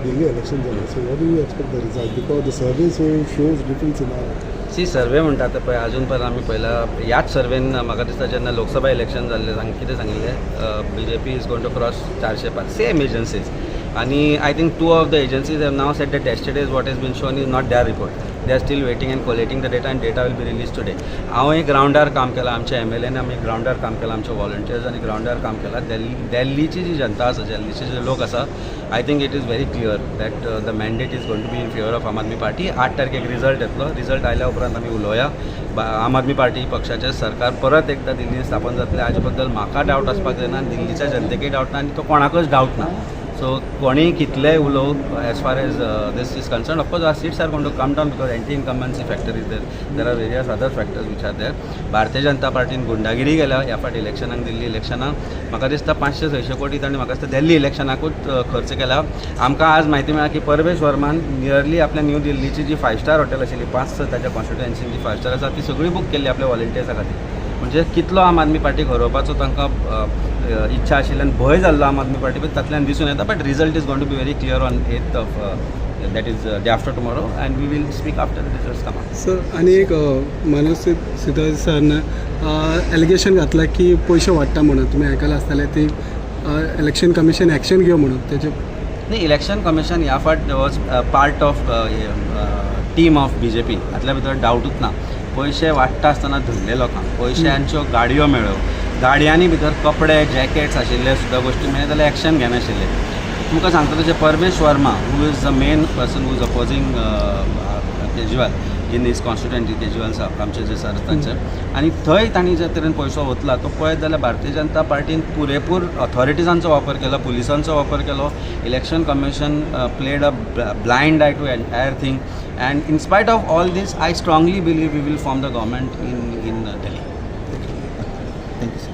Delhi election झालं. So what do you expect the result? Because the survey shows different scenario. सी survey म्हणटा ते पळय अजून पण आमी पयला ह्याच सर्वेन म्हाका दिसता जेन्ना लोकसभा इलेक्शन जाल्लें कितें सांगिल्लें BJP is going to cross 405 same agencies आणि I think 2 of the agencies have now said that yesterday's what has been shown is not their report. They are still waiting and collating the data and data will be released today. हांव ग्राउंडार काम केलां आमच्या MLAन आमी ग्राउंडार काम केलां आमचे volunteers आनी ग्राउंडार काम केलां दिल्लीची जी जनता आसा दिल्लीचे जे लोक आसा I think it is very clear that the mandate is going to be in favour of Aam Aadmi party. 8 तारखेक रिजल्ट येतलो. रिजल्ट आयल्या उपरांत आमी उलोवया. आम आदमी पार्टी पक्षाचें सरकार परत एकदा दिल्लीन स्थापन जातलें हाजे बद्दल म्हाका डावट आसपाक जायना आनी दिल्लीच्या जनतेकय डावट ना आनी तो कोणाकच डावट ना. So, कोणी कितलेय उलोव as far as this is concerned, of course our seats are going to come down because anti-incumbency factor is there. There are various other factors which are there. Bharatiya Janata पार्टीन गुंडागिरी केल्या ह्या फाटी इलेक्शनाक दिल्ली इलेक्शनाक म्हाका दिसता 500-600 कोटी तांणी म्हाका दिसता दिल्ली इलेक्शनाकूच खर्च केला. आमकां आज म्हायती मेळ्ळा की परवेश वर्मान नियरली आपल्या न्यू दिल्लीची जी 5 स्टार हॉटेल आशिल्ली 5 ताच्या कॉन्स्टिट्युएन्सीन जी 5 स्टार आसा ती सगळी बूक केल्ली आपल्या वॉलंटियर्सा खातीर. म्हणजे कितलो आम आदमी पार्टीक हरोवपाचो तांकां इच्छा आशिल्ल्यान भंय जाल्लो आम आदमी पार्टी तातूंतल्यान दिसून येता. But result is going to be very clear on 8th of that is day after tomorrow and we will speak after the results come out. Sir आणि एक मनोज सिद्धोळे सरनं एलिगेशन घातला की पैसे वाटता म्हणून तुम्ही ऐकायला आसतले ते इलेक्शन कमिशन ॲक्शन घेऊ म्हणून त्याचे नाही इलेक्शन कमिशन ह्या फाट was part of team of BJP हातल्या भितर डावटूच ना. पयशे वाडटा आसतना धरले लोकांक पयशांच्यो गाडयो मेळ्ळ्यो गाडयांनी भितर कपडे जॅकेट्स आशिल्ले सुद्दां गोश्टी मेळ्ळे जाल्यार एक्शन घेनाशिल्ले. तुमकां सांगता तशें Parvesh Verma who is the main person who is opposing Kejriwal in this constituency Kejriwal साहब आमचे जे सर तांचे आनी थंय तांणी ज्या तरेन पयसो वतला तो पळयत जाल्यार भारतीय जनता पार्टीन पुरेपूर ऑथॉरिटिजांचो वापर केलो पुलिसांचो वापर केलो. Election commission played a blind eye to entire thing and in spite of all this I strongly believe we will form the government in Delhi. Thank you, sir.